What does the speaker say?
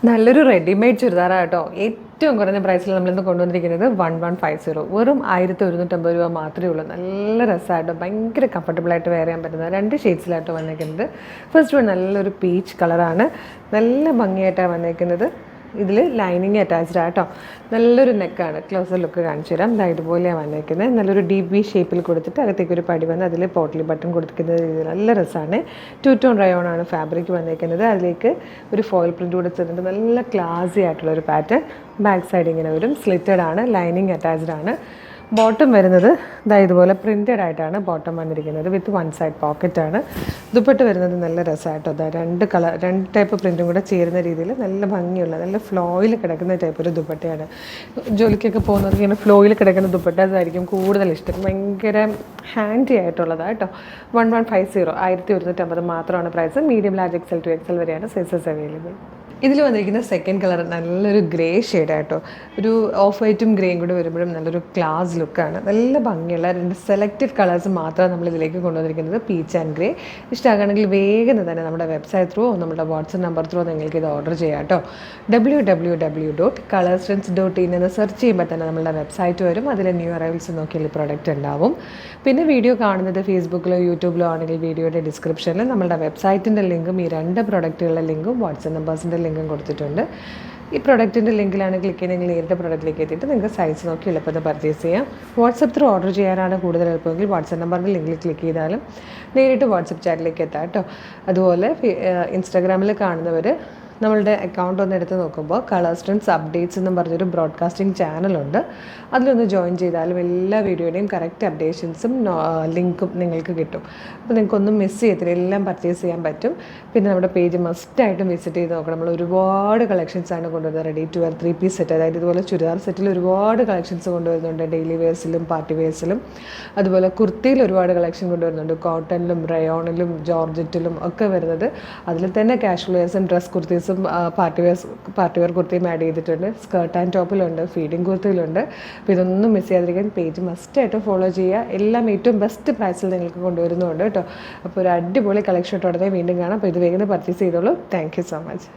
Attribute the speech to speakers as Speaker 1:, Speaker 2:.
Speaker 1: നല്ലൊരു റെഡിമെയ്ഡ് ചുരിദാറാണ് കേട്ടോ. ഏറ്റവും കുറഞ്ഞ പ്രൈസിൽ നമ്മളിന്ന് കൊണ്ടുവന്നിരിക്കുന്നത് 1150, വെറും 1150 രൂപ മാത്രമേ ഉള്ളൂ. നല്ല രസമായിട്ടോ, ഭയങ്കര കംഫർട്ടബിളായിട്ട് വെയർ ചെയ്യാൻ പറ്റുന്ന 2 ഷെയ്ഡ്സിലായിട്ടോ വന്നിരിക്കുന്നത്. ഫസ്റ്റ് വൺ നല്ലൊരു പീച്ച് കളറാണ്, നല്ല ഭംഗിയായിട്ടാണ് വന്നിരിക്കുന്നത്. ഇതിൽ ലൈനിങ് അറ്റാച്ച്ഡ് ആട്ടോ. നല്ലൊരു നെക്കാണ്, ക്ലോസർ ലുക്ക് കാണിച്ചു തരാം. ഇതുപോലെയാണ് വന്നിരിക്കുന്നത്. നല്ലൊരു ഡീപ് വി ഷേപ്പിൽ കൊടുത്തിട്ട് അകത്തേക്ക് ഒരു പടി വന്ന് അതിൽ പോട്ട്ലി ബട്ടൺ കൊടുത്തിരിക്കുന്ന രീതിയിൽ നല്ല രസമാണ്. 2 ടോൺ റയോൺ ആണ് ഫാബ്രിക് വന്നിരിക്കുന്നത്. അതിലേക്ക് ഒരു ഫോയിൽ പ്രിൻ്റ് കൂടെ ചേർന്നിട്ട് നല്ല ക്ലാസി ആയിട്ടുള്ളൊരു പാറ്റേൺ. ബാക്ക് സൈഡ് ഇങ്ങനെ വരും, സ്ലിറ്റഡ് ആണ്, ലൈനിങ് അറ്റാച്ച്ഡ് ആണ്. ബോട്ടം വരുന്നത് ഇതുപോലെ പ്രിൻറ്റഡ് ആയിട്ടാണ് ബോട്ടം വന്നിരിക്കുന്നത്, വിത്ത് 1 സൈഡ് പോക്കറ്റാണ്. ദുപ്പട്ട വരുന്നത് നല്ല രസമായിട്ടോ. 2 ടൈപ്പ് പ്രിൻറ്റും കൂടെ ചേരുന്ന രീതിയിൽ നല്ല ഭംഗിയുള്ള, നല്ല ഫ്ലോയിൽ കിടക്കുന്ന ടൈപ്പ് ഒരു ദുപ്പട്ടയാണ്. ജോലിക്കൊക്കെ പോകുന്നവർക്ക് ഇങ്ങനെ ഫ്ലോയിൽ കിടക്കുന്ന ദുപ്പട്ടായിരിക്കും കൂടുതൽ ഇഷ്ടം. ഭയങ്കര ഹാൻഡി ആയിട്ടുള്ളതാണ് കേട്ടോ. 1150, 1150 മാത്രമാണ് price. Medium, large, XL to XL വരെയാണ് സൈസസ് അവൈലബിൾ. ഇതിൽ വന്നിരിക്കുന്ന സെക്കൻഡ് കളർ നല്ലൊരു ഗ്രേ ഷെയ്ഡായിട്ടോ. ഒരു ഓഫ് വൈറ്റും ഗ്രേയും കൂടെ വരുമ്പോഴും നല്ലൊരു ക്ലാസ് ലുക്കാണ്. നല്ല ഭംഗിയുള്ള 2 സെലക്റ്റഡ് കളേഴ്സ് മാത്രമാണ് നമ്മൾ ഇതിലേക്ക് കൊണ്ടുവന്നിരിക്കുന്നത്, പീച്ച് ആൻഡ് ഗ്രേ. ഇഷ്ടമാണെങ്കിൽ വേഗം തന്നെ നമ്മുടെ വെബ്സൈറ്റ് ത്രൂ, നമ്മുടെ വാട്സപ്പ് നമ്പർ ത്രൂ നിങ്ങൾക്ക് ഇത് ഓർഡർ ചെയ്യാം കേട്ടോ. www.colorstrends.in എന്ന് സെർച്ച് ചെയ്യുമ്പോൾ തന്നെ നമ്മളുടെ വെബ്സൈറ്റ് വരും. അതിൽ ന്യൂ അറൈവൽസ് നോക്കിയാൽ പ്രൊഡക്റ്റ് ഉണ്ടാവും. പിന്നെ വീഡിയോ കാണുന്നത് ഫേസ്ബുക്കിലോ യൂട്യൂബിലോ ആണെങ്കിൽ വീഡിയോയുടെ ഡിസ്ക്രിപ്ഷനിൽ നമ്മളുടെ വെബ്സൈറ്റിൻ്റെ ലിങ്കും ഈ 2 പ്രൊഡക്റ്റുകളുടെ ലിങ്കും വാട്സപ്പ് നമ്പേഴ്സിൻ്റെ ലിങ്കും കൊടുത്തിട്ടുണ്ട്. ഈ പ്രൊഡക്റ്റിൻ്റെ ലിങ്കിലാണ് ക്ലിക്ക് ചെയ്യുന്നതെങ്കിൽ നേരിട്ട് പ്രൊഡക്റ്റിലേക്ക് എത്തിയിട്ട് നിങ്ങൾക്ക് സൈസ് നോക്കി എളുപ്പത്തിൽ പർച്ചേസ് ചെയ്യാം. വാട്സപ്പ് ത്രൂ ഓർഡർ ചെയ്യാനാണ് കൂടുതൽ എളുപ്പമെങ്കിൽ വാട്സപ്പ് നമ്പറിൻ്റെ ലിങ്കിൽ ക്ലിക്ക് ചെയ്താലും നേരിട്ട് വാട്സപ്പ് ചാറ്റിലേക്ക് എത്താം കേട്ടോ. അതുപോലെ ഇൻസ്റ്റാഗ്രാമിൽ കാണുന്നവർ നമ്മളുടെ അക്കൗണ്ട് ഒന്ന് എടുത്ത് നോക്കുമ്പോൾ കളേഴ്സ് ട്രെൻഡ്സ് അപ്ഡേറ്റ്സ് എന്നും പറഞ്ഞൊരു ബ്രോഡ്കാസ്റ്റിംഗ് ചാനലുണ്ട്. അതിലൊന്ന് ജോയിൻ ചെയ്താലും എല്ലാ വീഡിയോയുടെയും കറക്റ്റ് അപ്ഡേഷൻസും ലിങ്കും നിങ്ങൾക്ക് കിട്ടും. അപ്പോൾ നിങ്ങൾക്കൊന്നും മിസ് ചെയ്യത്തില്ല, എല്ലാം പർച്ചേസ് ചെയ്യാൻ പറ്റും. പിന്നെ നമ്മുടെ പേജ് മസ്റ്റായിട്ടും വിസിറ്റ് ചെയ്ത് നോക്കണം. നമ്മൾ ഒരുപാട് കളക്ഷൻസാണ് കൊണ്ടുവരുന്നത്. Ready to wear 3 piece set, അതായത് ഇതുപോലെ ചുരിദാർ സെറ്റിൽ ഒരുപാട് കളക്ഷൻസ് കൊണ്ടുവരുന്നുണ്ട്. ഡെയിലി വെയർസിലും പാർട്ടി വെയർസിലും. അതുപോലെ കുർത്തിയിൽ ഒരുപാട് കളക്ഷൻ കൊണ്ടുവരുന്നുണ്ട്. കോട്ടണിലും റയോണിലും ജോർജറ്റിലും ഒക്കെ വരുന്നത്. അതിൽ തന്നെ കാഷ്വൽ വെയർസും ഡ്രസ് കുർത്തീസ് പാർട്ടി വെയർ കുർത്തിയും ആഡ് ചെയ്തിട്ടുണ്ട്. സ്കേർട്ട് ആൻഡ് ടോപ്പിലുണ്ട്, ഫീഡിങ് കുർത്തിയിലുണ്ട്. അപ്പോൾ ഇതൊന്നും മിസ് ചെയ്യാതിരിക്കാൻ പേജ് മസ്റ്റായിട്ട് ഫോളോ ചെയ്യുക. എല്ലാം ഏറ്റവും ബെസ്റ്റ് പ്രൈസിൽ നിങ്ങൾക്ക് കൊണ്ടുവരുന്നുണ്ട് കേട്ടോ. അപ്പോൾ ഒരു അടിപൊളി കളക്ഷൻ ഉടനെ വീണ്ടും കാണാം. അപ്പോൾ ഇത് വേഗം പർച്ചേസ് ചെയ്തോളൂ. Thank you so much.